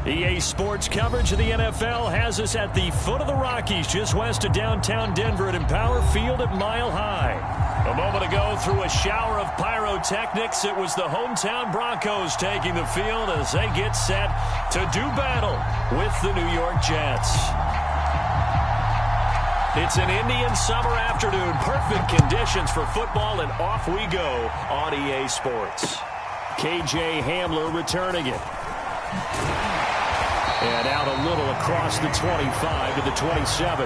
EA Sports coverage of the NFL has us at the foot of the Rockies, just west of downtown Denver at Empower Field at Mile High. A moment ago, through a shower of pyrotechnics, it was the hometown Broncos taking the field as they get set to do battle with the New York Jets. It's an Indian summer afternoon, perfect conditions for football, and off we go on EA Sports. KJ Hamler returning it. And out a little across the 25 to the 27.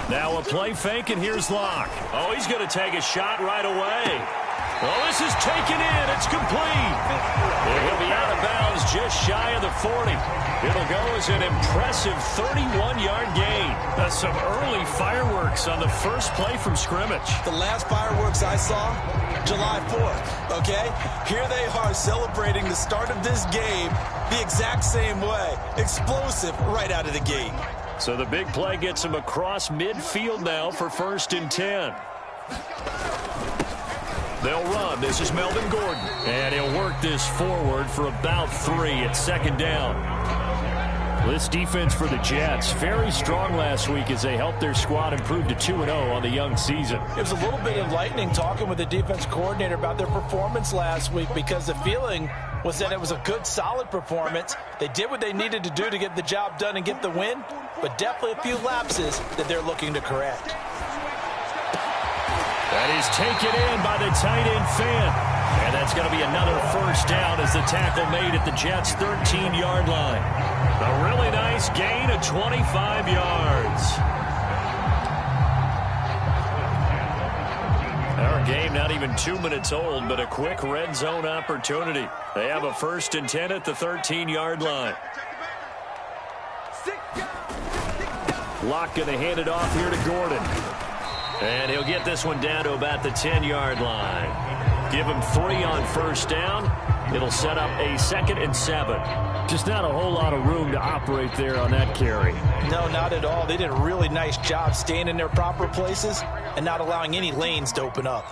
Now a play fake, and here's Locke. Oh, he's going to take a shot right away. Oh, this is taken in. It's complete. He'll be out of bounds just shy of the 40. It'll go as an impressive 31-yard gain. That's some early fireworks on the first play from scrimmage. The last fireworks I saw, July 4th, okay? Here they are celebrating the start of this game the exact same way. Explosive right out of the gate. So the big play gets him across midfield now for 1st and 10. They'll run. This is Melvin Gordon. And he'll work this forward for about 3 at 2nd down. This defense for the Jets, very strong last week as they helped their squad improve to 2-0 on the young season. It was a little bit enlightening talking with the defense coordinator about their performance last week, because the feeling was that it was a good, solid performance. They did what they needed to do to get the job done and get the win, but definitely a few lapses that they're looking to correct. That is taken in by the tight end Fan. And that's going to be another 1st down as the tackle made at the Jets' 13-yard line. A really nice gain of 25 yards. Our game not even 2 minutes old, but a quick red zone opportunity. They have a 1st and 10 at the 13-yard line. Locke going to hand it off here to Gordon. And he'll get this one down to about the 10-yard line. Give him 3 on 1st down. It'll set up a 2nd and 7. Just not a whole lot of room to operate there on that carry. No, not at all. They did a really nice job staying in their proper places and not allowing any lanes to open up.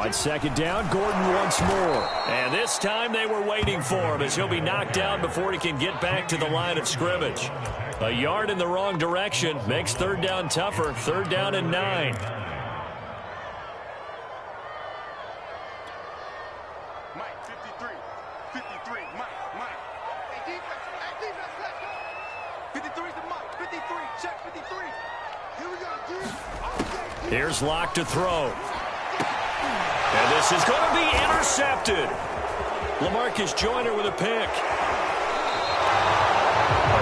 On 2nd down, Gordon once more. And this time they were waiting for him as he'll be knocked down before he can get back to the line of scrimmage. A yard in the wrong direction makes 3rd down tougher. 3rd down and 9. Mike, 53. 53, Mike. Hey, defense, let's go. 53's the Mike. 53, check 53. Here we go, dude. Here's Locke to throw. And this is going to be intercepted. LaMarcus Joyner with a pick.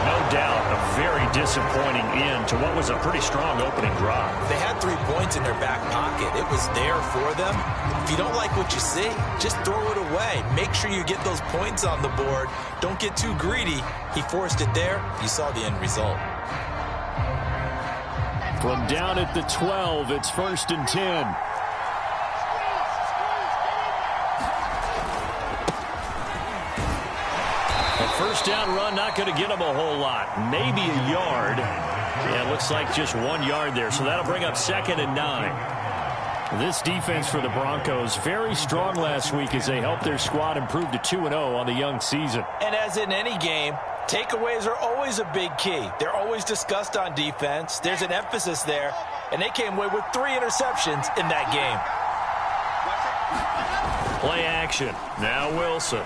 No doubt a very disappointing end to what was a pretty strong opening drive. They had 3 points in their back pocket. It was there for them. If you don't like what you see, just throw it away. Make sure you get those points on the board. Don't get too greedy. He forced it there. You saw the end result. From down at the 12, it's 1st and 10. First down run, not going to get him a whole lot. Maybe a yard. Yeah, it looks like just 1 yard there. So that'll bring up 2nd and 9. This defense for the Broncos, very strong last week as they helped their squad improve to 2-0 on the young season. And as in any game, takeaways are always a big key. They're always discussed on defense. There's an emphasis there. And they came away with 3 interceptions in that game. Play action. Now Wilson.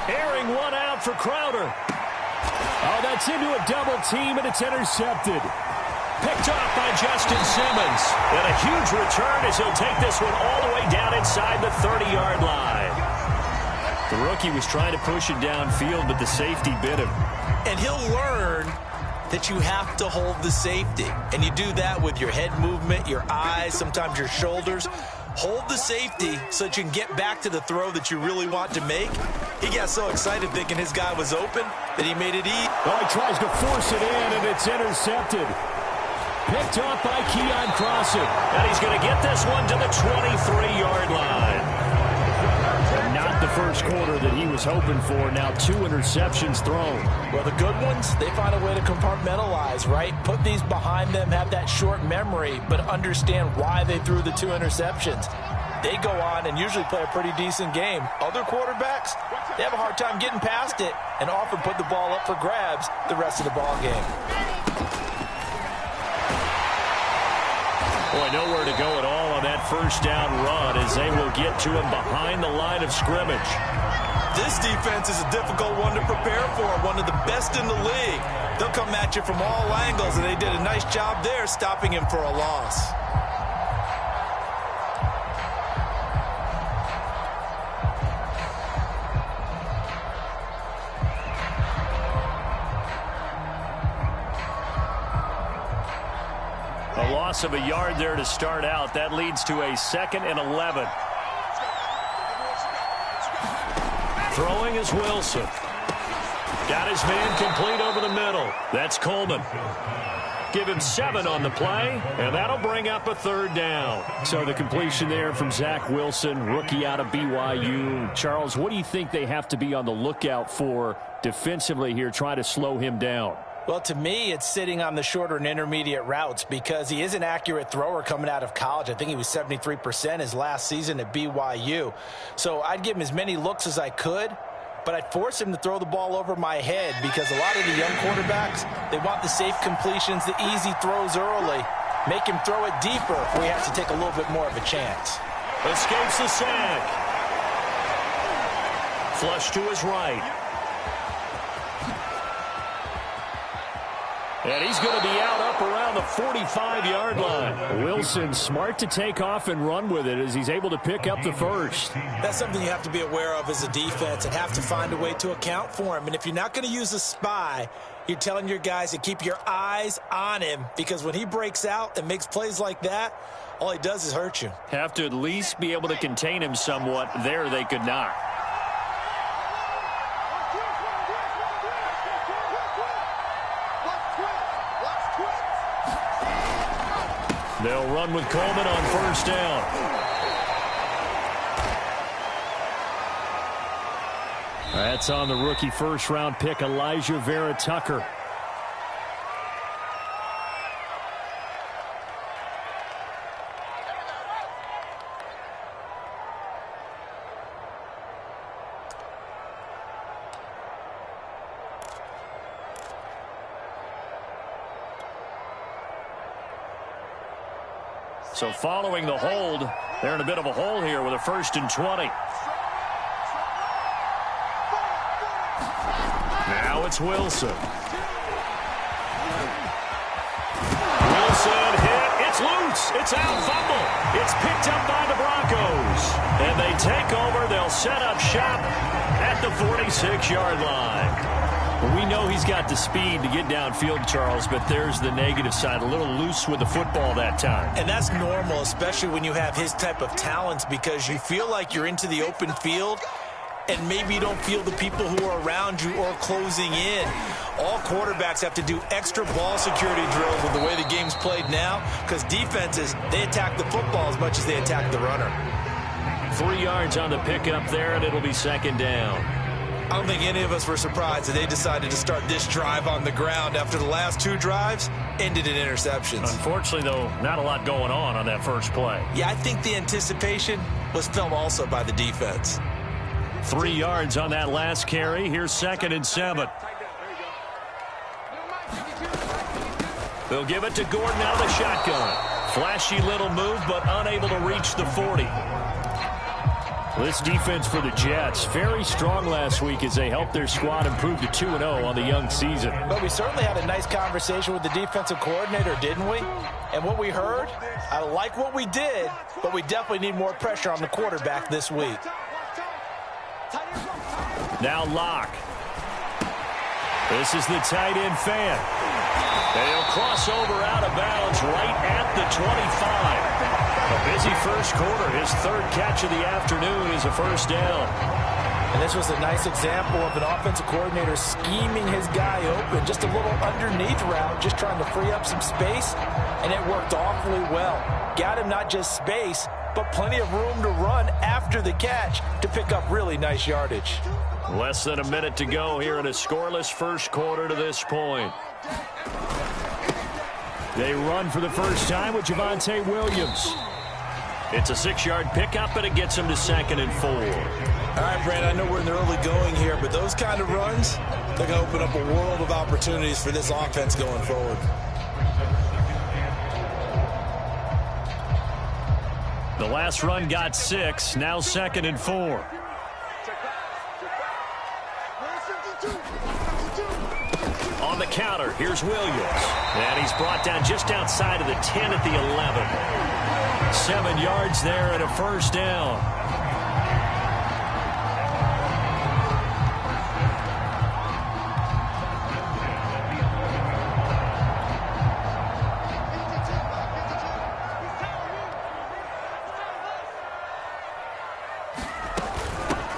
Airing one out for Crowder. Oh, that's into a double team, and it's intercepted. Picked off by Justin Simmons. And a huge return as he'll take this one all the way down inside the 30-yard line. The rookie was trying to push it downfield, but the safety bit him. And he'll learn that you have to hold the safety. And you do that with your head movement, your eyes, sometimes your shoulders. Hold the safety so that you can get back to the throw that you really want to make. He got so excited thinking his guy was open that he made it easy. Well, he tries to force it in, and it's intercepted. Picked off by Keon Crossan. And he's going to get this one to the 23-yard line. And not the first quarter that he was hoping for. Now 2 interceptions thrown. Well, the good ones, they find a way to compartmentalize, right? Put these behind them, have that short memory, but understand why they threw the 2 interceptions. They go on and usually play a pretty decent game. Other quarterbacks, they have a hard time getting past it and often put the ball up for grabs the rest of the ball game. Boy, nowhere to go at all on that first down run as they will get to him behind the line of scrimmage. This defense is a difficult one to prepare for, one of the best in the league. They'll come at you from all angles, and they did a nice job there stopping him for a loss. A loss of a yard there to start out. That leads to a 2nd and 11. Throwing is Wilson. Got his man complete over the middle. That's Coleman. Give him 7 on the play, and that'll bring up a 3rd down. So the completion there from Zach Wilson, rookie out of BYU. Charles, what do you think they have to be on the lookout for defensively here, trying to slow him down? Well, to me, it's sitting on the shorter and intermediate routes because he is an accurate thrower coming out of college. I think he was 73% his last season at BYU. So I'd give him as many looks as I could, but I'd force him to throw the ball over my head because a lot of the young quarterbacks, they want the safe completions, the easy throws early. Make him throw it deeper where he has to take a little bit more of a chance. Escapes the sack. Flush to his right. And he's going to be out up around the 45-yard line. Wilson smart to take off and run with it as he's able to pick up the first. That's something you have to be aware of as a defense and have to find a way to account for him. And if you're not going to use a spy, you're telling your guys to keep your eyes on him because when he breaks out and makes plays like that, all he does is hurt you. Have to at least be able to contain him somewhat. There they could not. They'll run with Coleman on first down. That's on the rookie first-round pick, Elijah Vera Tucker. So following the hold, they're in a bit of a hole here with a 1st and 20. Now it's Wilson. Wilson hit. It's loose. It's out. Fumble. It's picked up by the Broncos. And they take over. They'll set up shop at the 46-yard line. We know he's got the speed to get downfield, Charles, but there's the negative side. A little loose with the football that time. And that's normal, especially when you have his type of talents, because you feel like you're into the open field and maybe you don't feel the people who are around you or closing in. All quarterbacks have to do extra ball security drills with the way the game's played now because defenses, they attack the football as much as they attack the runner. 3 yards on the pickup there, and it'll be 2nd down. I don't think any of us were surprised that they decided to start this drive on the ground after the last 2 drives ended in interceptions. Unfortunately, though, not a lot going on that first play. Yeah, I think the anticipation was felt also by the defense. 3 yards on that last carry. Here's 2nd and 7. They'll give it to Gordon out of the shotgun. Flashy little move, but unable to reach the 40. This defense for the Jets, very strong last week as they helped their squad improve to 2-0 on the young season. But we certainly had a nice conversation with the defensive coordinator, didn't we? And what we heard, I like what we did, but we definitely need more pressure on the quarterback this week. Now Locke. This is the tight end fan. And he'll cross over out of bounds right at the 25. A busy first quarter. His 3rd catch of the afternoon is a first down. And this was a nice example of an offensive coordinator scheming his guy open. Just a little underneath route, just trying to free up some space, and it worked awfully well. Got him not just space, but plenty of room to run after the catch to pick up really nice yardage. Less than a minute to go here in a scoreless first quarter to this point. They run for the first time with Javonte Williams. It's a 6-yard pickup, and it gets him to 2nd and 4. All right, Brad, I know we're in the early going here, but those kind of runs, they're going to open up a world of opportunities for this offense going forward. The last run got 6, now 2nd and 4. On the counter, here's Williams. And he's brought down just outside of the 10 at the 11. 7 yards there and a first down.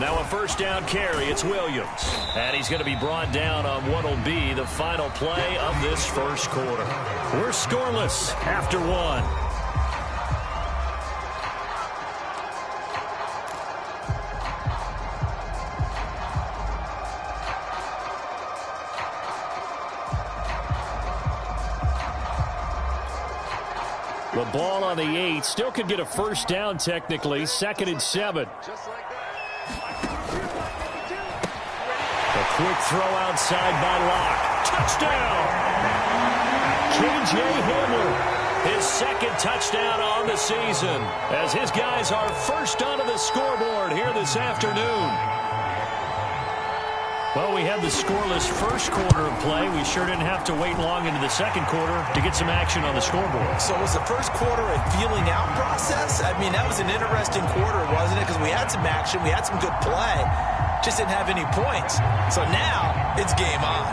Now a first down carry. It's Williams. And he's going to be brought down on what will be the final play of this first quarter. We're scoreless after 1. The ball on the 8. Still could get a first down technically. 2nd and 7. A quick throw outside by Locke. Touchdown! K.J. Hamler, his 2nd touchdown on the season, as his guys are first onto the scoreboard here this afternoon. Well, we had the scoreless first quarter of play. We sure didn't have to wait long into the second quarter to get some action on the scoreboard. So was the first quarter a feeling out process? I mean, that was an interesting quarter, wasn't it? Because we had some action, we had some good play, just didn't have any points. So now it's game on.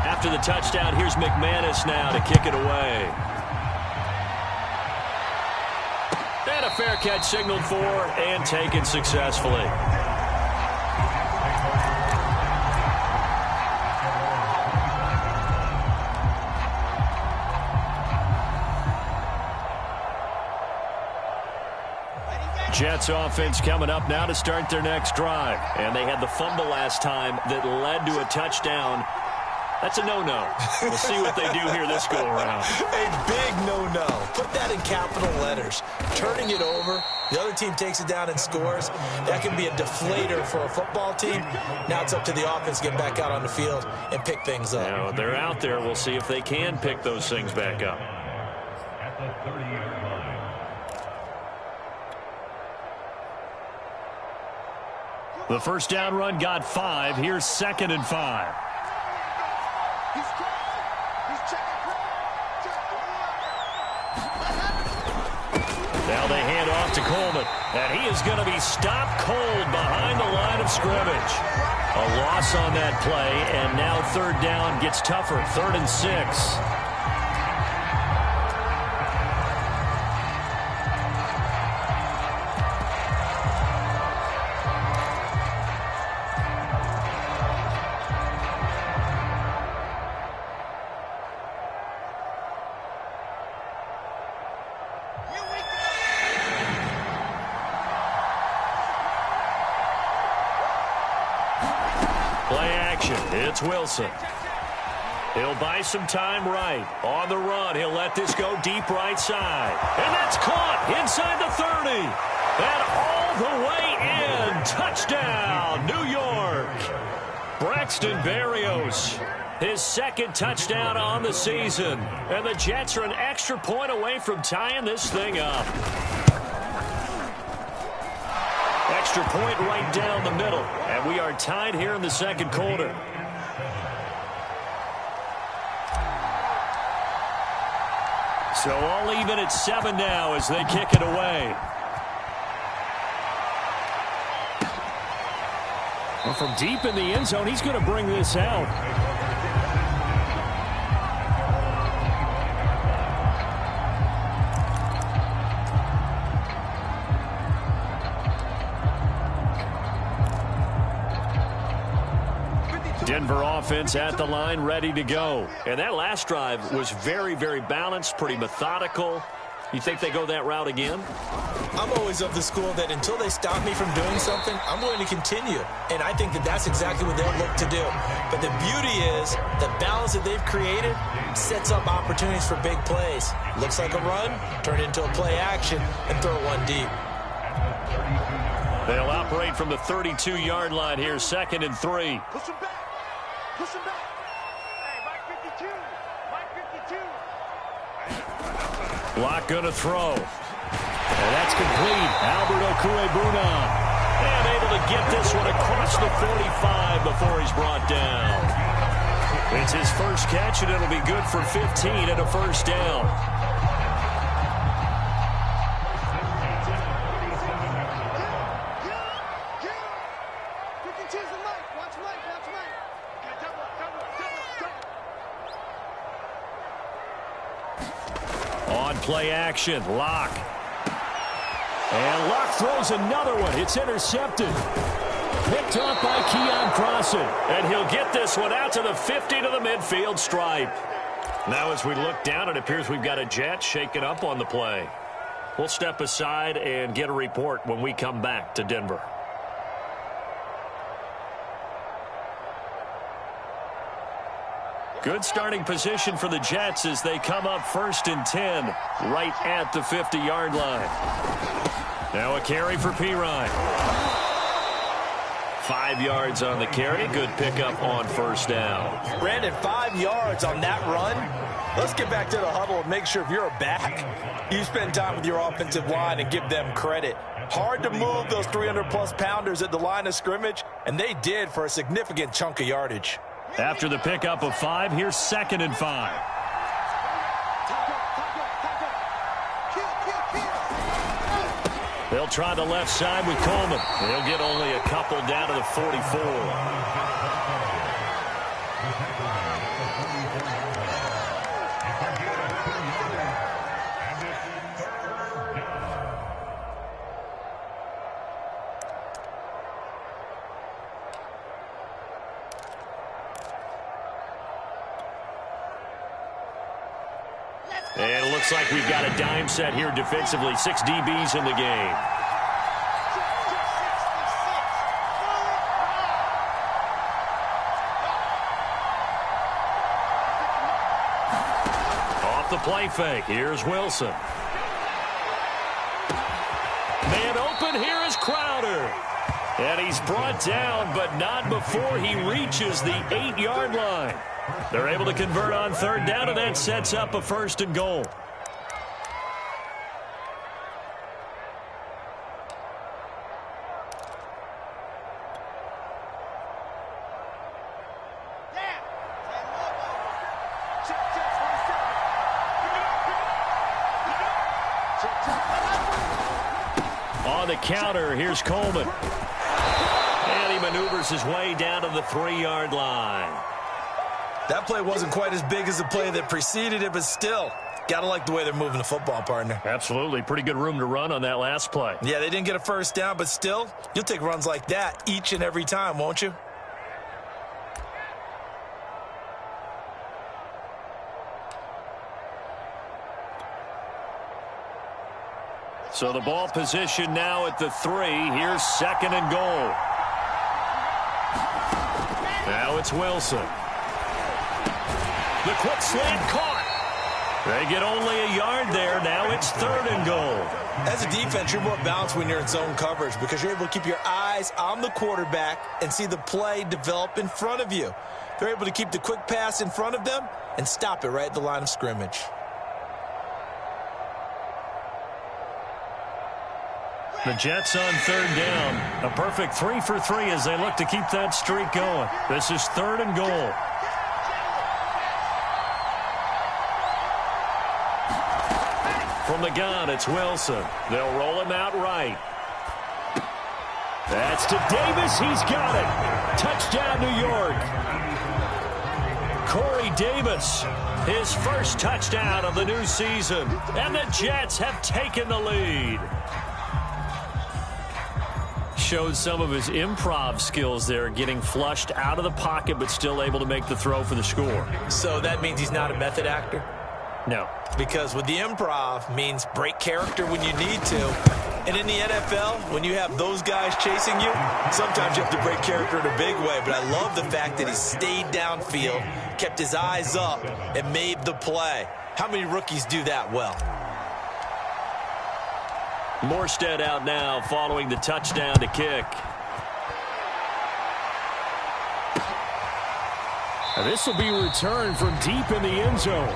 After the touchdown, here's McManus now to kick it away. And a fair catch signaled for and taken successfully. Jets offense coming up now to start their next drive. And they had the fumble last time that led to a touchdown. That's a no-no. We'll see what they do here this go-around. A big no-no. Put that in capital letters. Turning it over, the other team takes it down and scores. That can be a deflator for a football team. Now it's up to the offense to get back out on the field and pick things up. Now, they're out there. We'll see if they can pick those things back up. At the 30-yard line. The first down run got 5. Here's 2nd and 5. Now they hand off to Coleman. And he is going to be stopped cold behind the line of scrimmage. A loss on that play, and now 3rd down gets tougher. 3rd and 6. Play action. It's Wilson. He'll buy some time right. On the run, he'll let this go deep right side. And that's caught inside the 30. And all the way in. Touchdown, New York. Braxton Berrios, his 2nd touchdown on the season. And the Jets are an extra point away from tying this thing up. Extra point right down the middle. And we are tied here in the second quarter. So all even at 7 now as they kick it away. Well, from deep in the end zone, he's going to bring this out. Denver offense at the line, ready to go. And that last drive was very, very balanced, pretty methodical. You think they go that route again? I'm always of the school that until they stop me from doing something, I'm going to continue. And I think that that's exactly what they'll look to do. But the beauty is the balance that they've created sets up opportunities for big plays. Looks like a run, turn it into a play action, and throw one deep. They'll operate from the 32-yard line here, 2nd and 3. Push him back. Push him back. Hey, Mike 52. Mike 52. Block going to throw. And that's complete. Albert Okuebuna. And able to get this one across the 45 before he's brought down. It's his first catch, and it'll be good for 15 and a first down. On play action, Locke. And Locke throws another one. It's intercepted. Picked off by Keon Crossan. And he'll get this one out to the 50 to the midfield stripe. Now as we look down, it appears we've got a Jet shaken up on the play. We'll step aside and get a report when we come back to Denver. Good starting position for the Jets as they come up 1st and 10 right at the 50-yard line. Now a carry for Pirine. 5 yards on the carry. Good pickup on first down. Brandon, 5 yards on that run. Let's get back to the huddle and make sure if you're a back, you spend time with your offensive line and give them credit. Hard to move those 300-plus pounders at the line of scrimmage, and they did for a significant chunk of yardage. After the pickup of 5, here's 2nd and 5. They'll try the left side with Coleman. They'll get only a couple down to the 44. And it looks like we've got a dime set here defensively. 6 DBs in the game. Off the play fake. Here's Wilson. Man open. Here is Crowder. And he's brought down, but not before he reaches the 8-yard line. They're able to convert on 3rd down, and that sets up a 1st and goal. On the counter, here's Coleman. And he maneuvers his way down to the 3-yard line. That play wasn't quite as big as the play that preceded it, but still, gotta like the way they're moving the football, partner. Absolutely. Pretty good room to run on that last play. Yeah, they didn't get a first down, but still, you'll take runs like that each and every time, won't you? So the ball position now at the 3. Here's 2nd and goal. Now it's Wilson. The quick slant caught. They get only a yard there. Now it's 3rd and goal. As a defense, you're more balanced when you're in zone coverage because you're able to keep your eyes on the quarterback and see the play develop in front of you. They're able to keep the quick pass in front of them and stop it right at the line of scrimmage. The Jets on 3rd down. A perfect 3 for 3 as they look to keep that streak going. This is 3rd and goal. From the gun, it's Wilson. They'll roll him out right. That's to Davis. He's got it. Touchdown, New York. Corey Davis, his first touchdown of the new season. And the Jets have taken the lead. showed some of his improv skills there, getting flushed out of the pocket but still able to make the throw for the score. So that means he's not a method actor? No. Because with the improv means break character when you need to. And in the NFL, when you have those guys chasing you, sometimes you have to break character in a big way. But I love the fact that he stayed downfield, kept his eyes up, and made the play. How many rookies do that well? Morstead out now following the touchdown to kick. And this will be returned from deep in the end zone.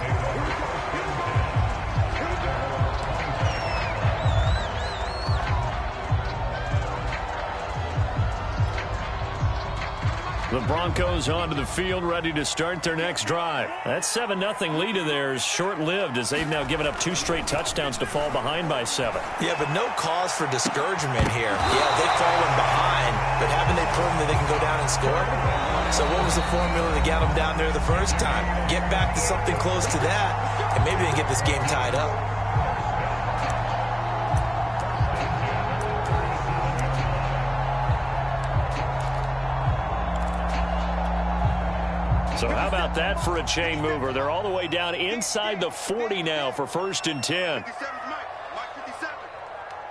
The Broncos onto the field, ready to start their next drive. That 7-0 lead of theirs short-lived as they've now given up 2 straight touchdowns to fall behind by 7. Yeah, but no cause for discouragement here. Yeah, they've fallen behind, but haven't they proven that they can go down and score? So what was the formula that got them down there the first time? Get back to something close to that, and maybe they can get this game tied up. So how about that for a chain mover? They're all the way down inside the 40 now for 1st and 10. 57's Mike 57.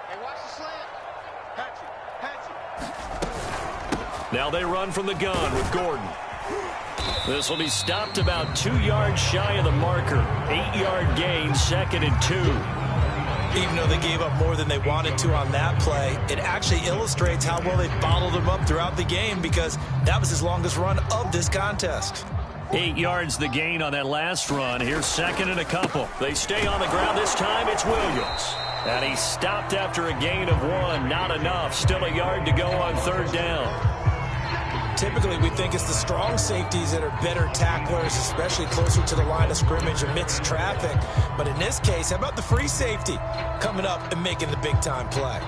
Hey, watch the slant. Patch it. Now they run from the gun with Gordon. This will be stopped about 2 yards shy of the marker. 8-yard gain, 2nd and 2. Even though they gave up more than they wanted to on that play, it actually illustrates how well they bottled them up throughout the game because that was his longest run of this contest. 8 yards the gain on that last run. Here's 2nd and a couple. They stay on the ground. This time it's Williams. And he stopped after a gain of 1. Not enough. Still a yard to go on 3rd down. Typically, we think it's the strong safeties that are better tacklers, especially closer to the line of scrimmage amidst traffic. But in this case, how about the free safety coming up and making the big-time play?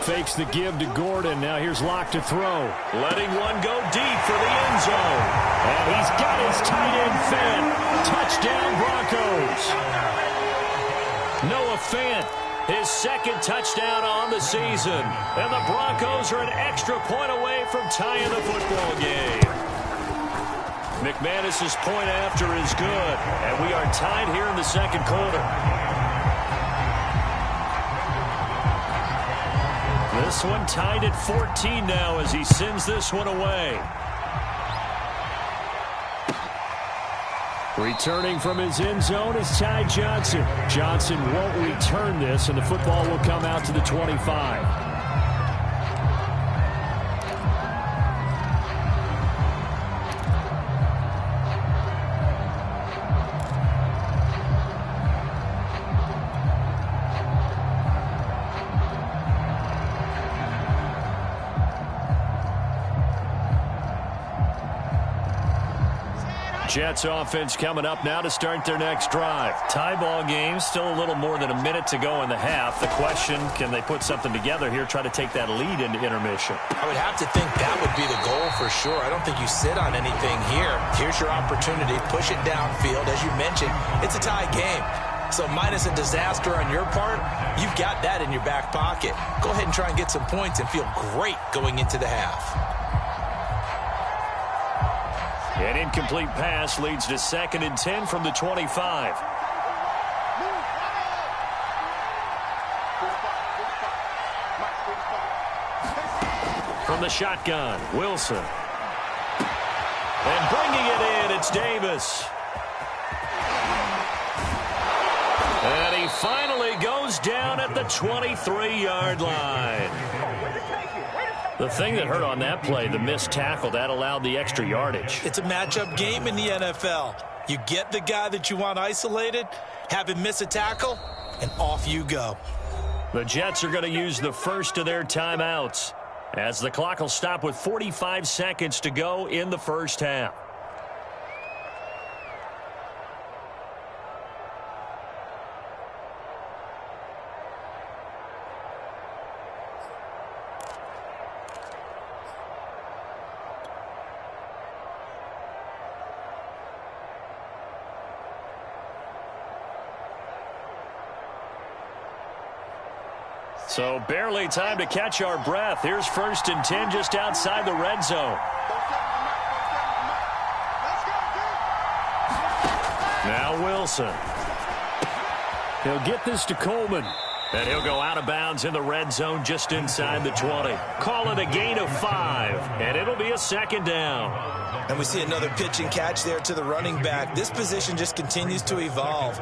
Fakes the give to Gordon. Now here's Locke to throw. Letting one go deep for the end zone. And he's got his tight end fed. Touchdown, Broncos. Noah Fant, his 2nd touchdown on the season. And the Broncos are an extra point away from tying the football game. McManus's point after is good. And we are tied here in the 2nd quarter. This one tied at 14 now as he sends this one away. Returning from his end zone is Ty Johnson. Johnson won't return this, and the football will come out to the 25. Jets offense coming up now to start their next drive. Tie ball game, still a little more than a minute to go in the half. The question, can they put something together here, try to take that lead into intermission? I would have to think that would be the goal for sure. I don't think you sit on anything here. Here's your opportunity. Push it downfield. As you mentioned, it's a tie game. So minus a disaster on your part, you've got that in your back pocket. Go ahead and try and get some points and feel great going into the half. An incomplete pass leads to 2nd and 10 from the 25. From the shotgun, Wilson. And bringing it in, it's Davis. And he finally goes down at the 23-yard line. The thing that hurt on that play, the missed tackle, that allowed the extra yardage. It's a matchup game in the NFL. You get the guy that you want isolated, have him miss a tackle, and off you go. The Jets are going to use the first of their timeouts as the clock will stop with 45 seconds to go in the first half. So barely time to catch our breath. Here's 1st and 10 just outside the red zone. Now Wilson. He'll get this to Coleman. And he'll go out of bounds in the red zone just inside the 20. Call it a gain of 5, and it'll be a 2nd down. And we see another pitch and catch there to the running back. This position just continues to evolve.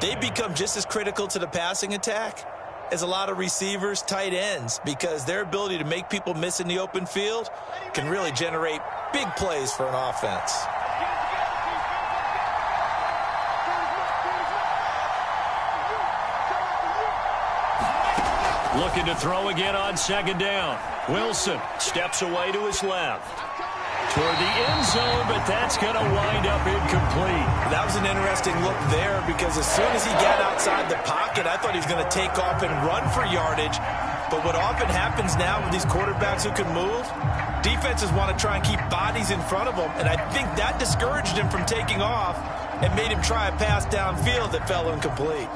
They become just as critical to the passing attack as a lot of receivers, tight ends, because their ability to make people miss in the open field can really generate big plays for an offense. Looking to throw again on 2nd down. Wilson steps away to his left. Toward the end zone, but that's going to wind up incomplete. That was an interesting look there because as soon as he got outside the pocket, I thought he was going to take off and run for yardage. But what often happens now with these quarterbacks who can move, defenses want to try and keep bodies in front of them, and I think that discouraged him from taking off and made him try a pass downfield that fell incomplete.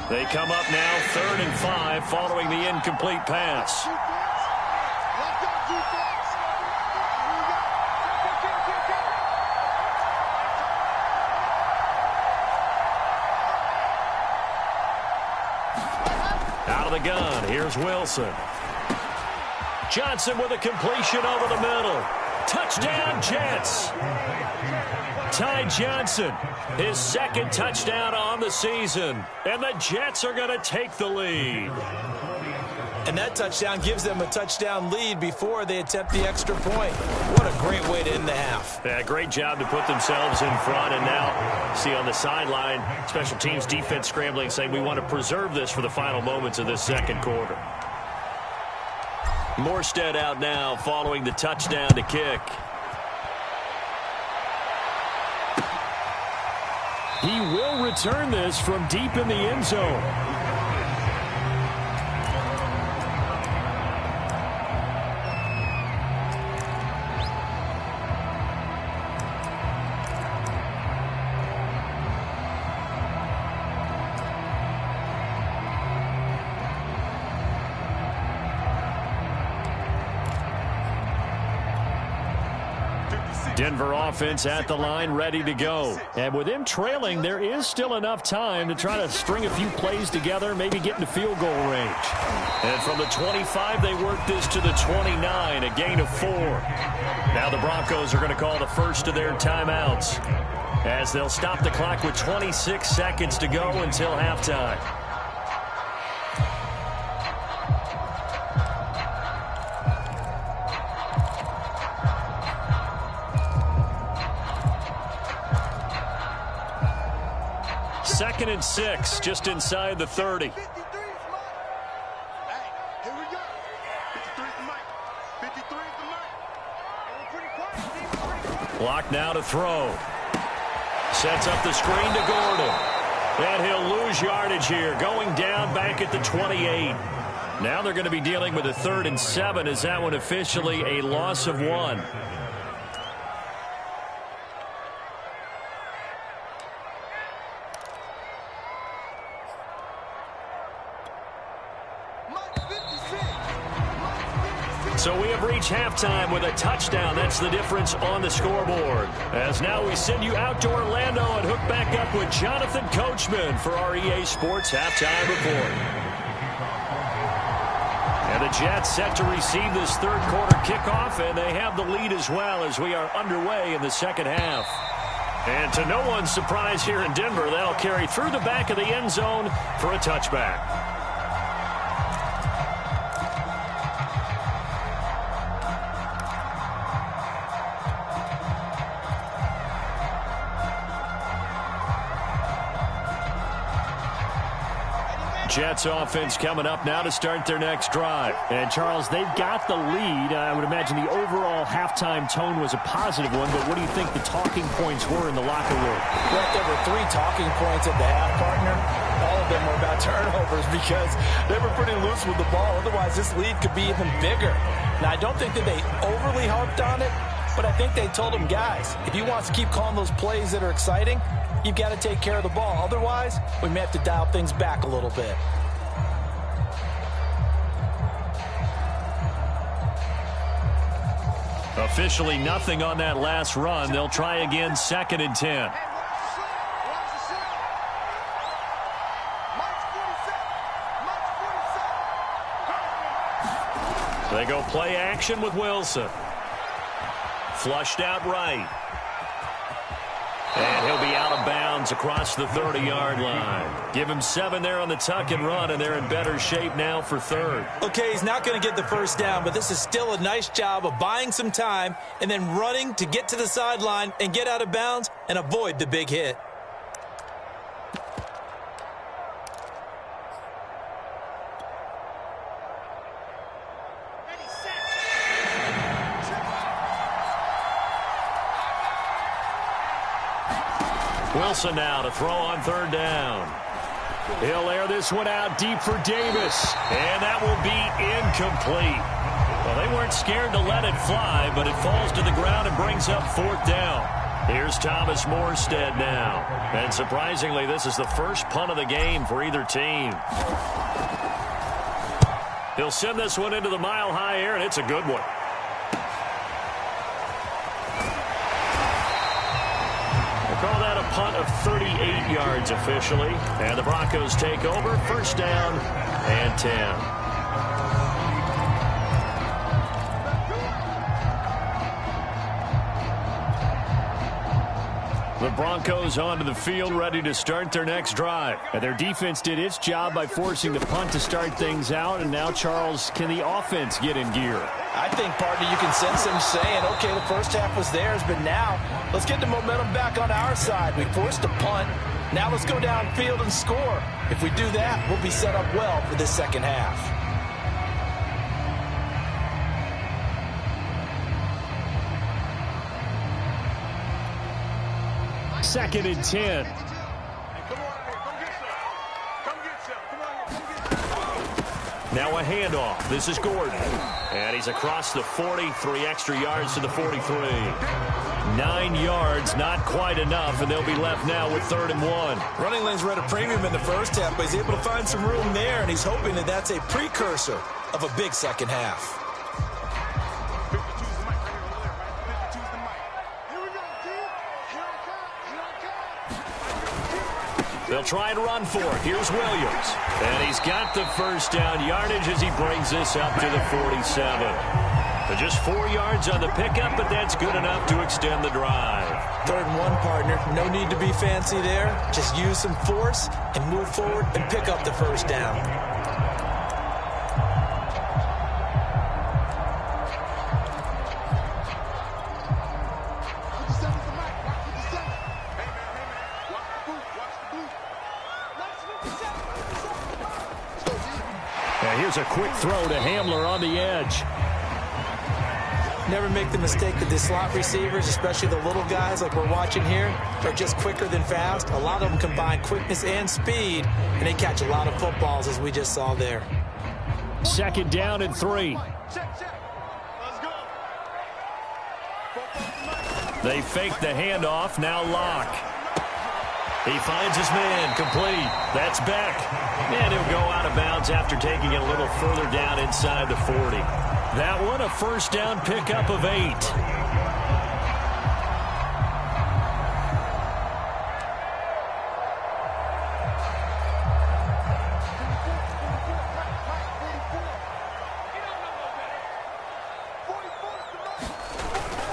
They come up now 3rd and 5 following the incomplete pass. Out of the gun, here's Wilson. Johnson with a completion over the middle. Touchdown, Jets. Ty Johnson, his 2nd touchdown on the season. And the Jets are going to take the lead. And that touchdown gives them a touchdown lead before they attempt the extra point. What a great way to end the half. Yeah, great job to put themselves in front. And now, see on the sideline, special teams defense scrambling, saying we want to preserve this for the final moments of this 2nd quarter. Morstead out now following the touchdown to kick. He will return this from deep in the end zone. Denver offense at the line, ready to go. And with them trailing, there is still enough time to try to string a few plays together, maybe get into field goal range. And from the 25, they work this to the 29, a gain of 4. Now the Broncos are going to call the first of their timeouts as they'll stop the clock with 26 seconds to go until halftime. Second and 6, just inside the 30. 53 is mine. Hey, here we go. 53 is the mic. 53 is the mic. Pretty quiet. Block now to throw. Sets up the screen to Gordon. And he'll lose yardage here, going down back at the 28. Now they're going to be dealing with a 3rd and 7. Is that one officially a loss of 1? So we have reached halftime with a touchdown. That's the difference on the scoreboard. As now we send you out to Orlando and hook back up with Jonathan Coachman for our EA Sports Halftime Report. And the Jets set to receive this 3rd quarter kickoff, and they have the lead as well as we are underway in the 2nd half. And to no one's surprise here in Denver, that'll carry through the back of the end zone for a touchback. Jets offense coming up now to start their next drive. And, Charles, they've got the lead. I would imagine the overall halftime tone was a positive one, but what do you think the talking points were in the locker room? Well, there were 3 talking points at the half, partner. All of them were about turnovers because they were pretty loose with the ball. Otherwise, this lead could be even bigger. Now, I don't think that they overly harped on it, but I think they told them, guys, if you want to keep calling those plays that are exciting, you've got to take care of the ball. Otherwise, we may have to dial things back a little bit. Officially nothing on that last run. They'll try again, 2nd and 10. They go play action with Wilson. Flushed out right. And he'll be out of bounds across the 30-yard line. Give him 7 there on the tuck and run, and they're in better shape now for 3rd. Okay, he's not going to get the first down, but this is still a nice job of buying some time and then running to get to the sideline and get out of bounds and avoid the big hit. Wilson now to throw on 3rd down. He'll air this one out deep for Davis, and that will be incomplete. Well, they weren't scared to let it fly, but it falls to the ground and brings up 4th down. Here's Thomas Morstead now. And surprisingly, this is the first punt of the game for either team. He'll send this one into the mile-high air, and it's a good one. Call that a punt of 38 yards officially. And the Broncos take over. 1st down and 10. The Broncos onto the field ready to start their next drive. And their defense did its job by forcing the punt to start things out. And now, Charles, can the offense get in gear? I think, partner, you can sense them saying, okay, the first half was theirs, but now let's get the momentum back on our side. We forced a punt. Now let's go downfield and score. If we do that, we'll be set up well for this second half. 2nd and 10. Now a handoff. This is Gordon. And he's across the 40, 3 extra yards to the 43. 9 yards, not quite enough, and they'll be left now with 3rd and 1. Running lanes were at a premium in the first half, but he's able to find some room there, and he's hoping that that's a precursor of a big second half. They'll try and run for it. Here's Williams. And he's got the first down yardage as he brings this up to the 47. Just 4 yards on the pickup, but that's good enough to extend the drive. 3rd and 1, partner. No need to be fancy there. Just use some force and move forward and pick up the first down. Here's a quick throw to Hamler on the edge. Never make the mistake that the slot receivers, especially the little guys like we're watching here, are just quicker than fast. A lot of them combine quickness and speed, and they catch a lot of footballs, as we just saw there. 2nd down and 3. They fake the handoff. Now Locke. He finds his man. Complete. That's Beck. And he'll go out of bounds after taking it a little further down inside the 40. That one, a first down pickup of 8.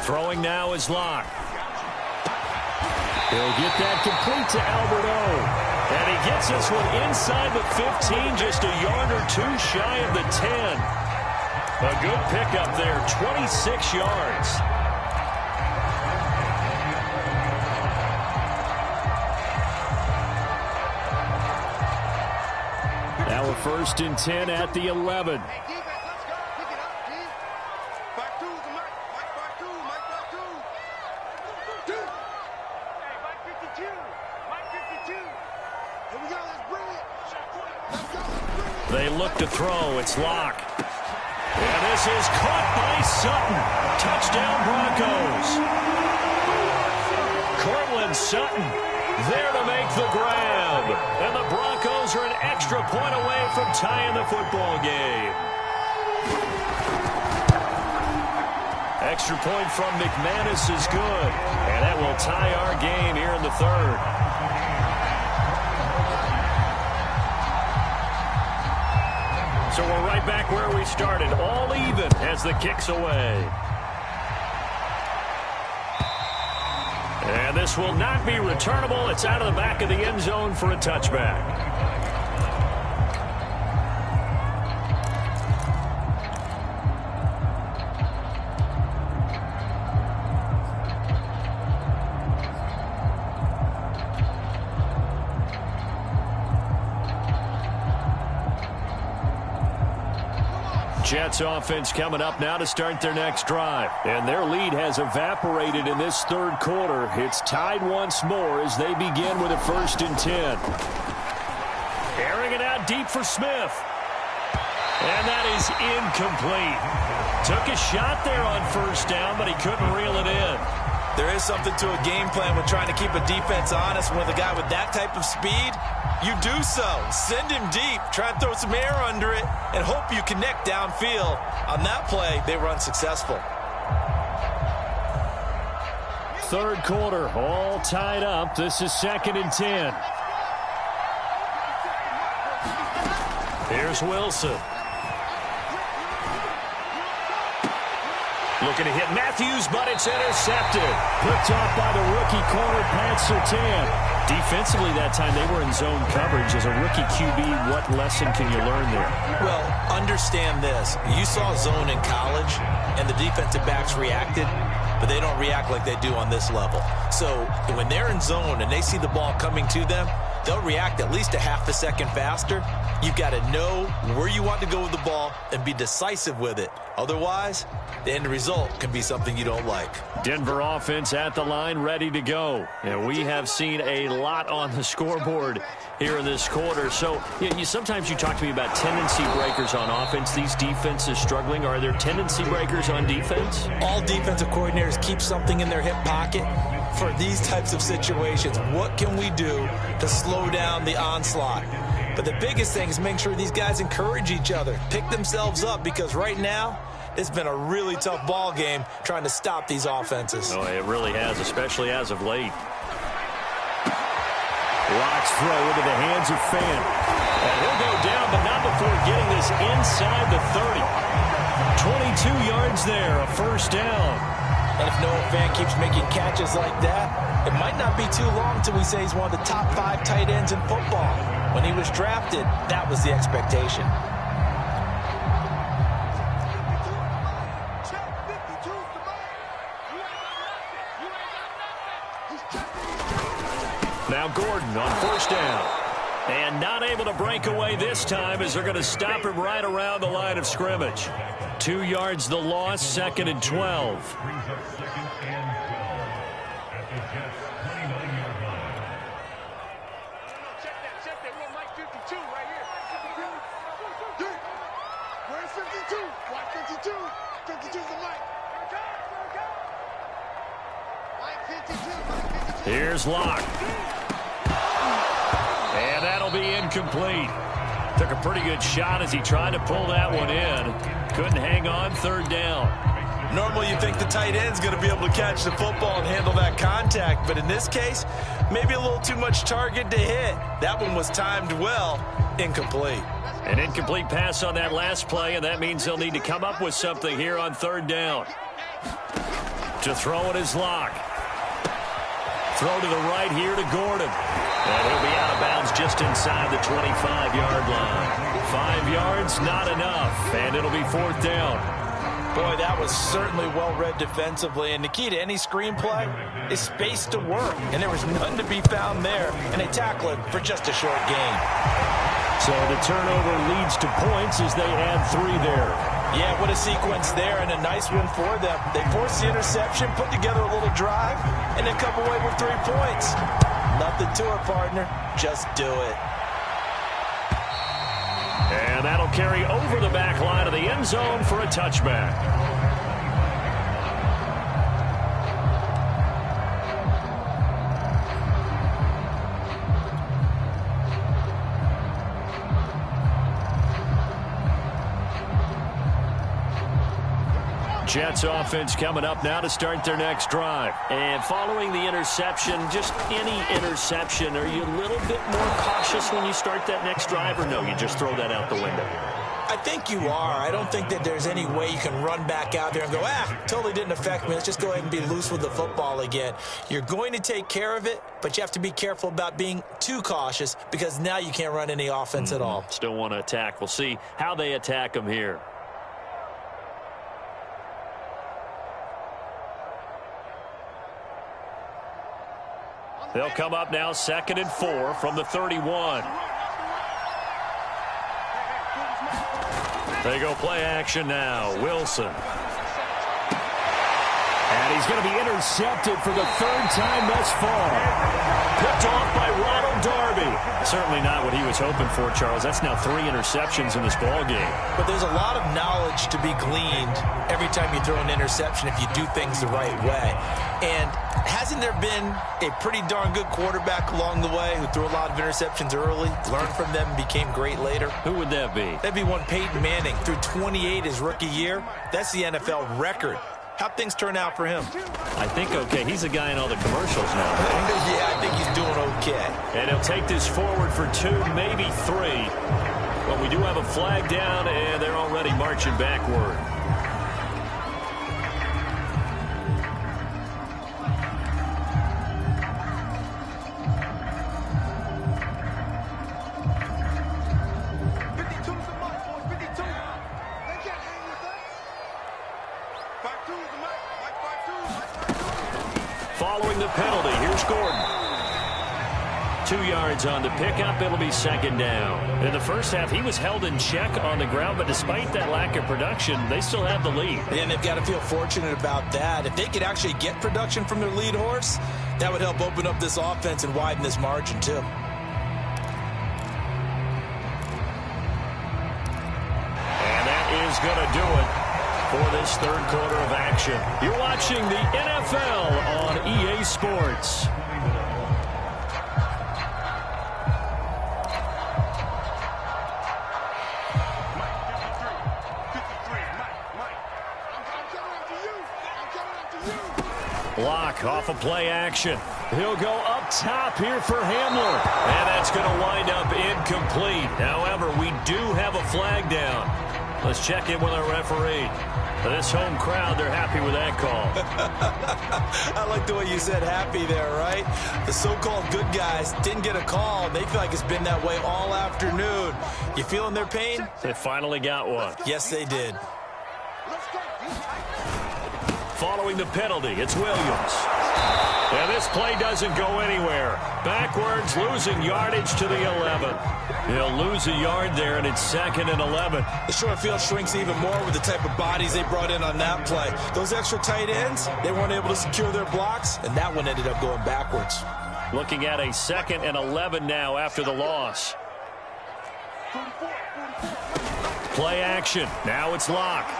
Throwing now is Locke. He'll get that complete to Alberto. And he gets this one inside the 15, just a yard or 2 shy of the 10. A good pickup there, 26 yards. first and 10 at the 11. Hey, defense, let's go. Pick it up, D. Back two, the Mike. Mike back two. Mike back two. Two. Hey, Mike 52. Mike 52. Here we go. Let's bring it. Let's go. Let's bring it. They look to throw. It's Locke. And this is caught by Sutton. Touchdown Broncos. Cortland Sutton there to make the grab. And the Broncos are an extra point away from tying the football game. Extra point from McManus is good. And that will tie our game here in the third. So we're right back where we started, all even as the kick's away. And this will not be returnable. It's out of the back of the end zone for a touchback. Jets offense coming up now to start their next drive. And their lead has evaporated in this third quarter. It's tied once more as they begin with a first and 10. Airing it out deep for Smith. And that is incomplete. Took a shot there on first down, but he couldn't reel it in. There is something to a game plan with trying to keep a defense honest. With a guy with that type of speed, you do so. Send him deep. Try and throw some air under it and hope you connect downfield. On that play, they were unsuccessful. Third quarter, all tied up. This is second and 10. Here's Wilson. Looking to hit Matthews, but it's intercepted. Picked off by the rookie corner, Pat Surtain. Defensively that time, they were in zone coverage. As a rookie QB, what lesson can you learn there? Well, understand this. You saw zone in college, and the defensive backs reacted, but they don't react like they do on this level. So when they're in zone and they see the ball coming to them, they'll react at least a half a second faster. You've got to know where you want to go with the ball and be decisive with it. Otherwise, the end result can be something you don't like. Denver offense at the line, ready to go. And we have seen a lot on the scoreboard here in this quarter. So sometimes you talk to me about tendency breakers on offense. These defenses struggling. Are there tendency breakers on defense? All defensive coordinators keep something in their hip pocket for these types of situations. What can we do to slow down the onslaught? But the biggest thing is making sure these guys encourage each other, pick themselves up, because right now it's been a really tough ball game trying to stop these offenses. Oh, it really has, especially as of late. Locke's throw into the hands of Fan. And he'll go down, but not before getting this inside the 30. 22 yards there, a first down. And if Noah Fan keeps making catches like that, it might not be too long till we say he's one of the top 5 tight ends in football. When he was drafted, that was the expectation. Now Gordon on first down. And not able to break away this time as they're going to stop him right around the line of scrimmage. 2 yards the loss, second and 12. Here's Locke. And that'll be incomplete. Took a pretty good shot as he tried to pull that one in. Couldn't hang on, third down. Normally you think the tight end's going to be able to catch the football and handle that contact, but in this case, maybe a little too much target to hit. That one was timed well, incomplete. An incomplete pass on that last play, and that means they'll need to come up with something here on third down. To throw it is Locke. Throw to the right here to Gordon. And he'll be out of bounds just inside the 25-yard line. 5 yards, not enough, and it'll be fourth down. Boy, that was certainly well-read defensively, and the key to any screenplay is space to work, and there was none to be found there, and they tackle it for just a short gain. So the turnover leads to points as they add 3 there. Yeah, what a sequence there, and a nice win for them. They forced the interception, put together a little drive, and then come away with 3 points. Nothing to it, partner. Just do it. And that'll carry over the back line of the end zone for a touchback. Jets offense coming up now to start their next drive. And following the interception, just any interception, are you a little bit more cautious when you start that next drive, or no, you just throw that out the window? I think you are. I don't think that there's any way you can run back out there and go, totally didn't affect me. Let's just go ahead and be loose with the football again. You're going to take care of it, but you have to be careful about being too cautious because now you can't run any offense at all. Still want to attack. We'll see how they attack them here. They'll come up now 2nd and 4 from the 31. They go play action now. Wilson. And he's going to be intercepted for the 3rd time thus far. Picked off by Ronald Darby. Certainly not what he was hoping for, Charles. That's now 3 interceptions in this ball game. But there's a lot of knowledge to be gleaned every time you throw an interception if you do things the right way. And hasn't there been a pretty darn good quarterback along the way who threw a lot of interceptions early, learned from them, and became great later? Who would that be? That'd be one Peyton Manning. Threw 28 his rookie year. That's the NFL record. How'd things turn out for him? I think okay. He's a guy in all the commercials now. Yeah, I think he's doing okay. And he'll take this forward for 2, maybe 3. But we do have a flag down, and they're already marching backward. Following the penalty, here's Gordon. 2 yards on the pickup. It'll be 2nd down. In the first half, he was held in check on the ground, but despite that lack of production, they still have the lead. And they've got to feel fortunate about that. If they could actually get production from their lead horse, that would help open up this offense and widen this margin, too. And that is going to do it for this 3rd quarter of action. You're watching the NFL on EA Sports. Block off of play action. He'll go up top here for Hamler. And that's going to wind up incomplete. However, we do have a flag down. Let's check in with our referee. This home crowd, they're happy with that call. I like the way you said happy there, right? The so-called good guys didn't get a call. They feel like it's been that way all afternoon. You feeling their pain? They finally got one. Yes, they did. Following the penalty, it's Williams. And this play doesn't go anywhere. Backwards, losing yardage to the 11. He'll lose a yard there, and it's 2nd and 11. The short field shrinks even more with the type of bodies they brought in on that play. Those extra tight ends, they weren't able to secure their blocks, and that one ended up going backwards. Looking at a 2nd and 11 now after the loss. Play action. Now it's Locke.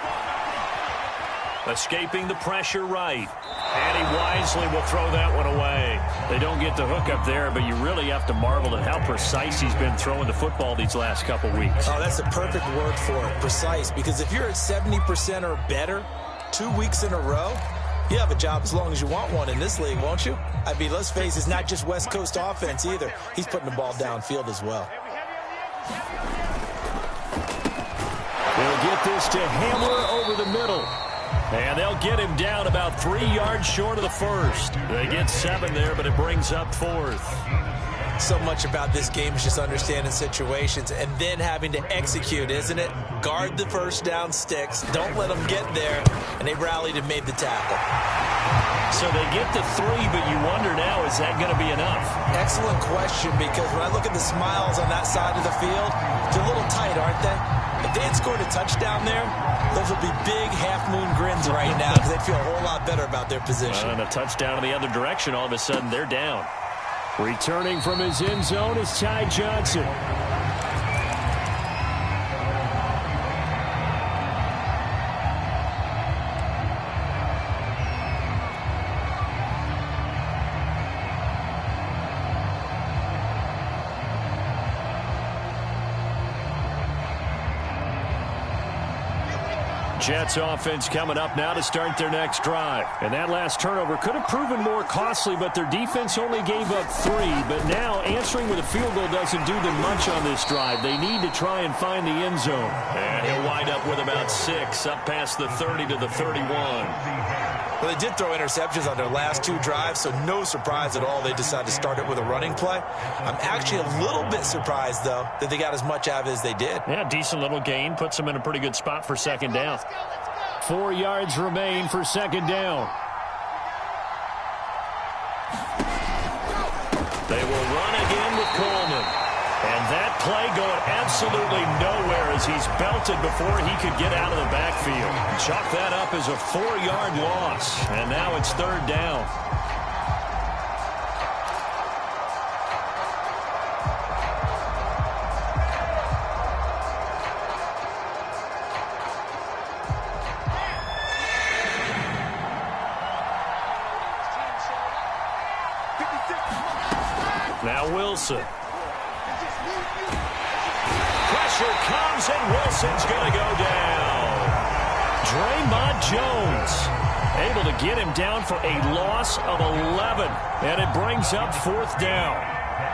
Escaping the pressure right. And he wisely will throw that one away. They don't get the hook up there, but you really have to marvel at how precise he's been throwing the football these last couple weeks. Oh, that's the perfect word for it, precise. Because if you're at 70% or better 2 weeks in a row, you have a job as long as you want one in this league, won't you? I mean, let's face it, it's not just West Coast offense either. He's putting the ball downfield as well. They'll get this to Hamler over the middle. And they'll get him down about 3 yards short of the first. They get 7 there, but it brings up 4th. So much about this game is just understanding situations and then having to execute, isn't it? Guard the first down sticks. Don't let them get there. And they rallied and made the tackle. So they get the 3, but you wonder now, is that going to be enough? Excellent question, because when I look at the smiles on that side of the field, they're a little tight, aren't they? If they had scored a touchdown there, those would be big half-moon grins right now because they'd feel a whole lot better about their position. And a touchdown in the other direction, all of a sudden they're down. Returning from his end zone is Ty Johnson. Jets offense coming up now to start their next drive. And that last turnover could have proven more costly, but their defense only gave up 3. But now answering with a field goal doesn't do them much on this drive. They need to try and find the end zone. And he'll wind up with about 6, up past the 30 to the 31. Well, they did throw interceptions on their last 2 drives, so no surprise at all they decided to start it with a running play. I'm actually a little bit surprised, though, that they got as much out of it as they did. Yeah, decent little gain. Puts them in a pretty good spot for second down. 4 yards remain for second down. They will run again with Coleman. And that play going absolutely nowhere as he's belted before he could get out of the backfield. Chalk that up as a 4-yard loss. And now it's third down. Now Wilson. Pressure comes and Wilson's going to go down. Draymond Jones able to get him down for a loss of 11. And it brings up 4th down.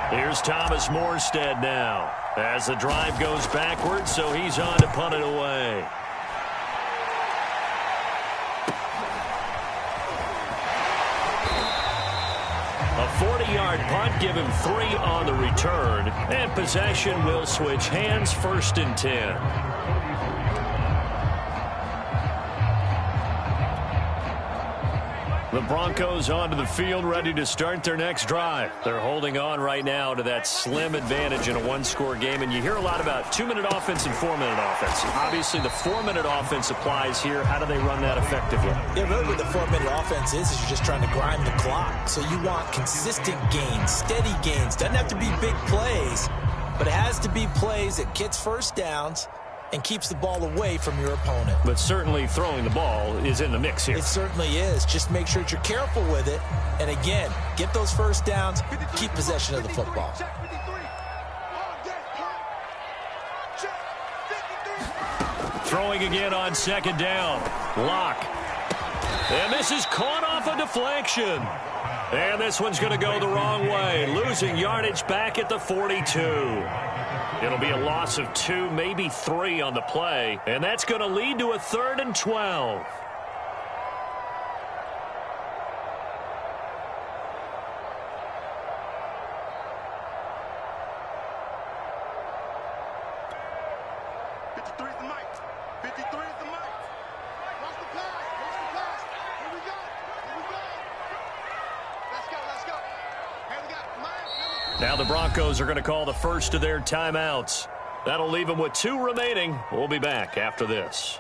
Here's Thomas Morstead now as the drive goes backwards, so he's on to punt it away. A 40-yard punt, give him 3 on the return. And possession will switch hands, 1st and 10. The Broncos onto the field, ready to start their next drive. They're holding on right now to that slim advantage in a 1-score game. And you hear a lot about 2-minute offense and 4-minute offense. Obviously, the 4-minute offense applies here. How do they run that effectively? Yeah, really what the 4-minute offense is you're just trying to grind the clock. So you want consistent gains, steady gains. Doesn't have to be big plays, but it has to be plays that gets first downs and keeps the ball away from your opponent. But certainly throwing the ball is in the mix here. It certainly is. Just make sure that you're careful with it. And again, get those first downs, keep possession of the football. Throwing again on second down. Lock. And this is caught off a deflection. And this one's going to go the wrong way. Losing yardage back at the 42. It'll be a loss of 2, maybe 3 on the play. And that's going to lead to a 3rd and 12. Now the Broncos are going to call the first of their timeouts. That'll leave them with 2 remaining. We'll be back after this.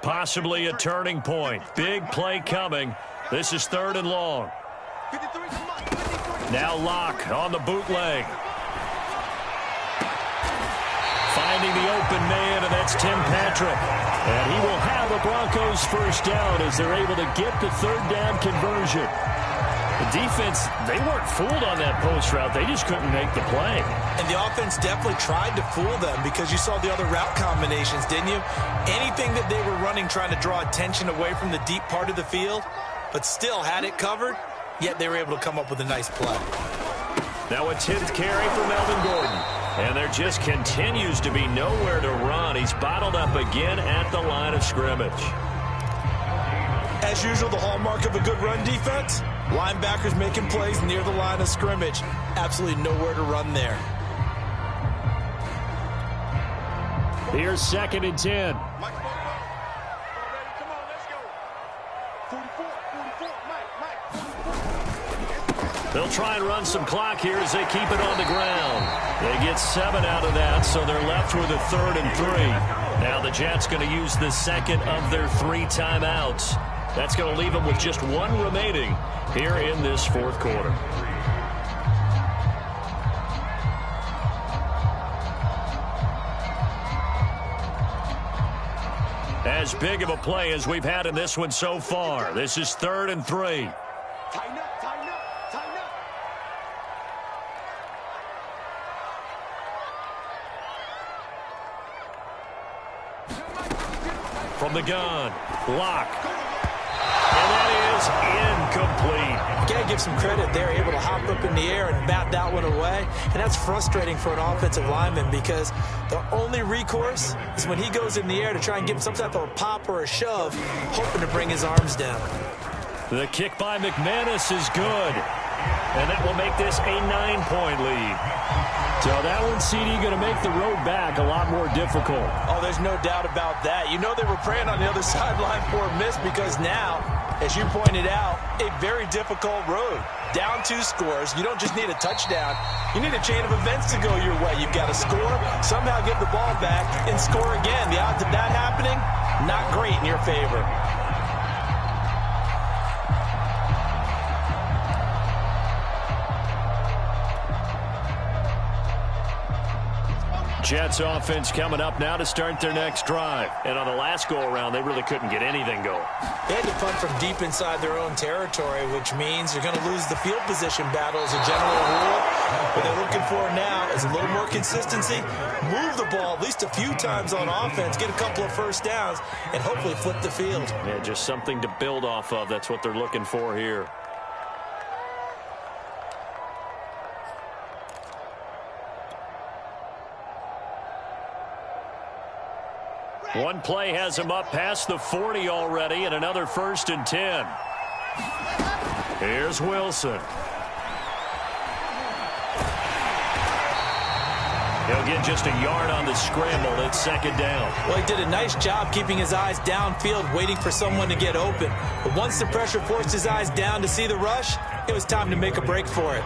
Possibly a turning point. Big play coming. This is 3rd and long. Now Locke on the bootleg. Finding the open man, and that's Tim Patrick. And he will have a Broncos first down as they're able to get the 3rd down conversion. The defense, they weren't fooled on that post route. They just couldn't make the play. And the offense definitely tried to fool them because you saw the other route combinations, didn't you? Anything that they were running trying to draw attention away from the deep part of the field, but still had it covered, yet they were able to come up with a nice play. Now a 10th carry for Melvin Gordon. And there just continues to be nowhere to run. He's bottled up again at the line of scrimmage. As usual, the hallmark of a good run defense, linebackers making plays near the line of scrimmage. Absolutely nowhere to run there. Here's 2nd and 10. Mike, come on, let's go. 44, Mike, 44. They'll try and run some clock here as they keep it on the ground. They get 7 out of that, so they're left with a 3rd and 3. Now the Jets going to use the second of their 3 timeouts. That's going to leave them with just 1 remaining here in this 4th quarter. As big of a play as we've had in this one so far. This is 3rd and 3. Tighten up, tighten up, tighten up. From the gun, Lock. And that is incomplete. You got to give some credit. They're able to hop up in the air and bat that one away. And that's frustrating for an offensive lineman because the only recourse is when he goes in the air to try and give him some type of a pop or a shove, hoping to bring his arms down. The kick by McManus is good. And that will make this a 9-point lead. So that one, CD, going to make the road back a lot more difficult. Oh, there's no doubt about that. You know they were praying on the other sideline for a miss because now, as you pointed out, a very difficult road. Down 2 scores. You don't just need a touchdown. You need a chain of events to go your way. You've got to score, somehow get the ball back, and score again. The odds of that happening, not great in your favor. Jets offense coming up now to start their next drive. And on the last go-around, they really couldn't get anything going. They had to punt from deep inside their own territory, which means you're going to lose the field position battle as a general rule. What they're looking for now is a little more consistency, move the ball at least a few times on offense, get a couple of first downs, and hopefully flip the field. Yeah, just something to build off of. That's what they're looking for here. One play has him up past the 40 already, and another 1st and 10. Here's Wilson. He'll get just a yard on the scramble. It's 2nd down. Well, he did a nice job keeping his eyes downfield, waiting for someone to get open. But once the pressure forced his eyes down to see the rush, it was time to make a break for it.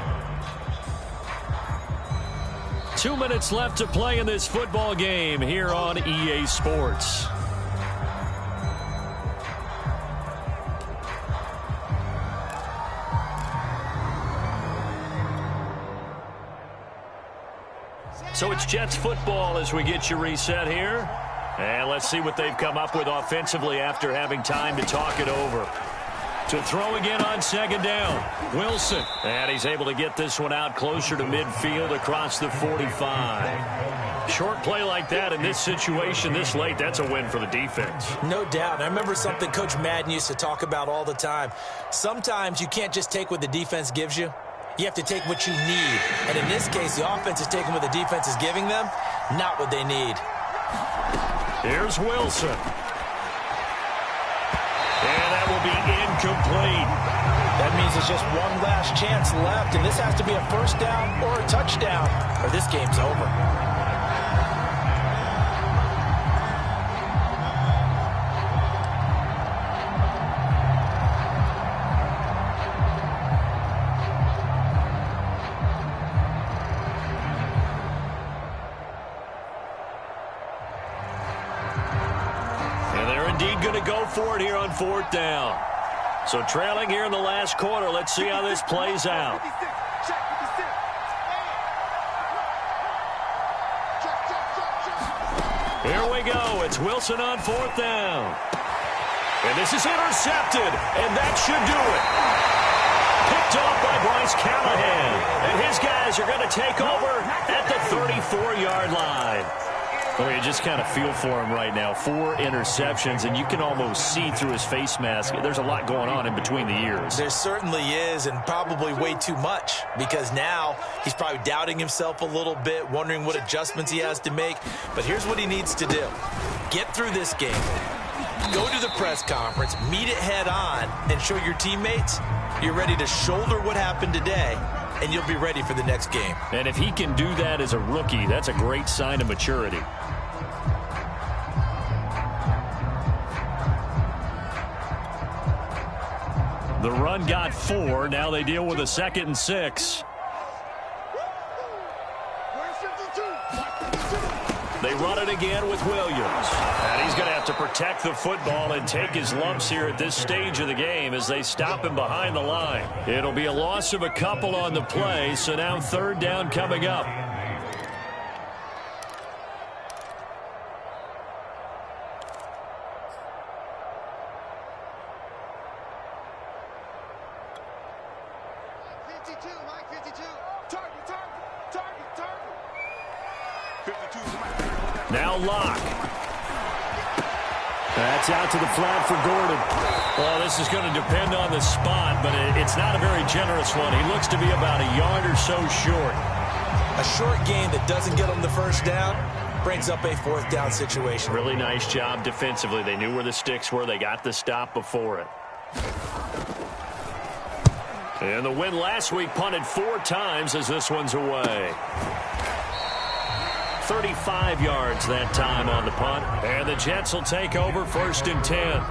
2 minutes left to play in this football game here on EA Sports. So it's Jets football as we get you reset here. And let's see what they've come up with offensively after having time to talk it over. To throw again on 2nd down. Wilson. And he's able to get this one out closer to midfield across the 45. Short play like that in this situation this late, that's a win for the defense. No doubt. I remember something Coach Madden used to talk about all the time. Sometimes you can't just take what the defense gives you. You have to take what you need. And in this case, the offense is taking what the defense is giving them, not what they need. Here's Wilson. And that will be incomplete. That means there's just one last chance left, and this has to be a 1st down or a touchdown, or this game's over. Going to go for it here on 4th down. So trailing here in the last quarter. Let's see how this plays out. Here we go. It's Wilson on 4th down. And this is intercepted. And that should do it. Picked off by Bryce Callahan. And his guys are going to take over at the 34-yard line. Well, you just kind of feel for him right now. 4 interceptions, and you can almost see through his face mask. There's a lot going on in between the ears. There certainly is, and probably way too much, because now he's probably doubting himself a little bit, wondering what adjustments he has to make. But here's what he needs to do. Get through this game. Go to the press conference, meet it head on, and show your teammates you're ready to shoulder what happened today, and you'll be ready for the next game. And if he can do that as a rookie, that's a great sign of maturity. The run got 4. Now they deal with a 2nd and 6. They run it again with Williams. And he's going to have to protect the football and take his lumps here at this stage of the game as they stop him behind the line. It'll be a loss of a couple on the play, so now 3rd down coming up. Now Locke. That's out to the flat for Gordon. Well, this is going to depend on the spot, but it's not a very generous one. He looks to be about a yard or so short. A short game that doesn't get him the 1st down brings up a 4th down situation. Really nice job defensively. They knew where the sticks were. They got the stop before it. And the win last week punted 4 times as this one's away. 35 yards that time on the punt. And the Jets will take over 1st and 10.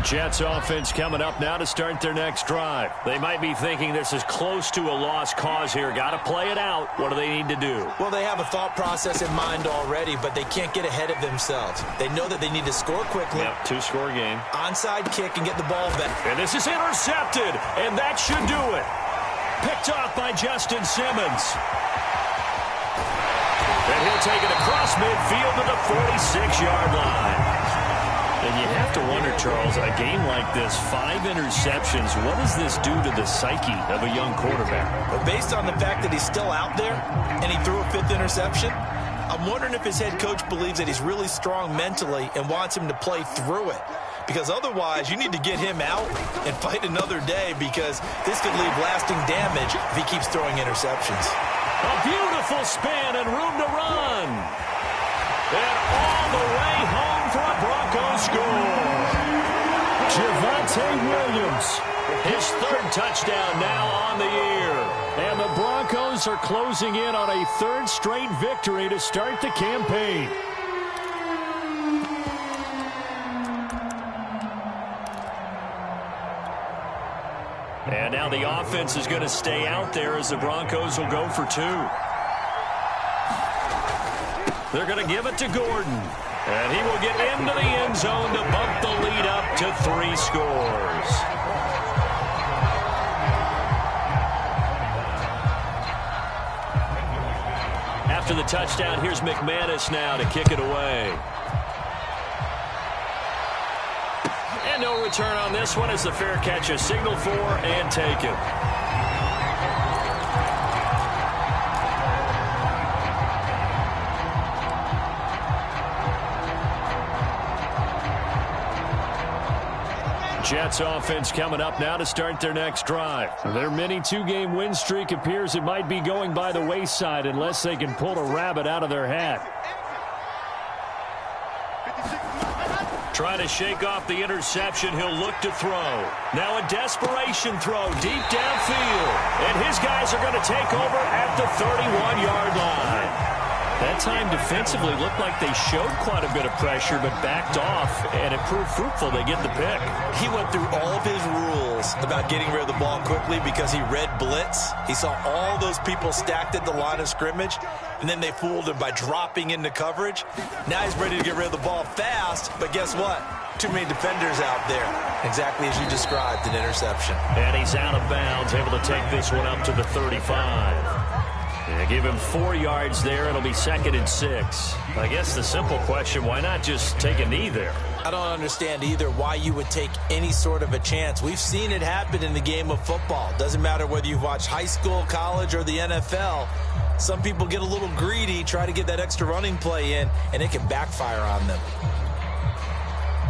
Jets offense coming up now to start their next drive. They might be thinking this is close to a lost cause here. Got to play it out. What do they need to do? Well, they have a thought process in mind already, but they can't get ahead of themselves. They know that they need to score quickly. Yep, 2-score game. Onside kick and get the ball back. And this is intercepted, and that should do it. Picked off by Justin Simmons. And he'll take it across midfield to the 46-yard line. And you have to wonder, Charles, a game like this, 5 interceptions, what does this do to the psyche of a young quarterback? Well, based on the fact that he's still out there and he threw a 5th interception, I'm wondering if his head coach believes that he's really strong mentally and wants him to play through it. Because otherwise, you need to get him out and fight another day, because this could leave lasting damage if he keeps throwing interceptions. A beautiful spin and room to run. And all the way home for a Broncos score. Javonte Williams, his 3rd touchdown now on the year. And the Broncos are closing in on a 3rd straight victory to start the campaign. And now the offense is going to stay out there as the Broncos will go for 2. They're going to give it to Gordon. And he will get into the end zone to bump the lead up to 3 scores. After the touchdown, here's McManus now to kick it away. And no return on this one as the fair catch is signaled for and taken. Jets offense coming up now to start their next drive. Their mini 2-game win streak appears it might be going by the wayside unless they can pull a rabbit out of their hat. Trying to shake off the interception, he'll look to throw. Now a desperation throw deep downfield. And his guys are going to take over at the 31-yard line. That time defensively looked like they showed quite a bit of pressure but backed off, and it proved fruitful. They get the pick. He went through all of his rules about getting rid of the ball quickly because he read blitz. He saw all those people stacked at the line of scrimmage, and then they fooled him by dropping into coverage. Now he's ready to get rid of the ball fast, but guess what? Too many defenders out there. Exactly as you described, an interception. And he's out of bounds, able to take this one up to the 35. And give him 4 yards there. It'll be 2nd and 6. I guess the simple question, why not just take a knee there? I don't understand either why you would take any sort of a chance. We've seen it happen in the game of football. Doesn't matter whether you've watched high school, college, or the NFL. Some people get a little greedy, try to get that extra running play in, and it can backfire on them.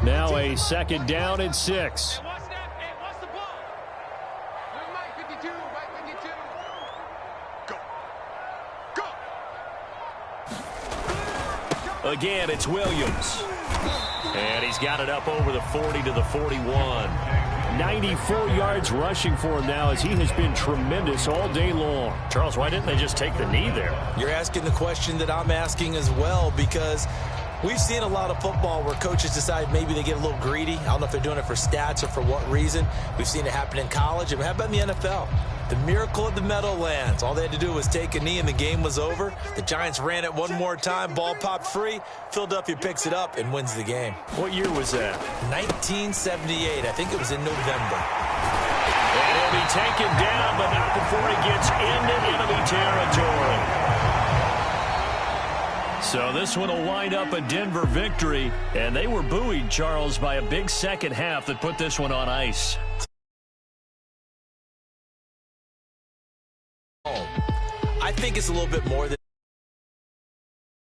Now a 2nd down and 6. Again, it's Williams. And he's got it up over the 40 to the 41. 94 yards rushing for him now as he has been tremendous all day long. Charles, why didn't they just take the knee there? You're asking the question that I'm asking as well, because we've seen a lot of football where coaches decide maybe they get a little greedy. I don't know if they're doing it for stats or for what reason. We've seen it happen in college. And how about in the NFL? The miracle of the Meadowlands. All they had to do was take a knee and the game was over. The Giants ran it one more time. Ball popped free. Philadelphia picks it up and wins the game. What year was that? 1978. I think it was in November. And he'll be taken down, but not before he gets into enemy territory. So this one will wind up a Denver victory, and they were buoyed, Charles, by a big second half that put this one on ice. I think it's a little bit more than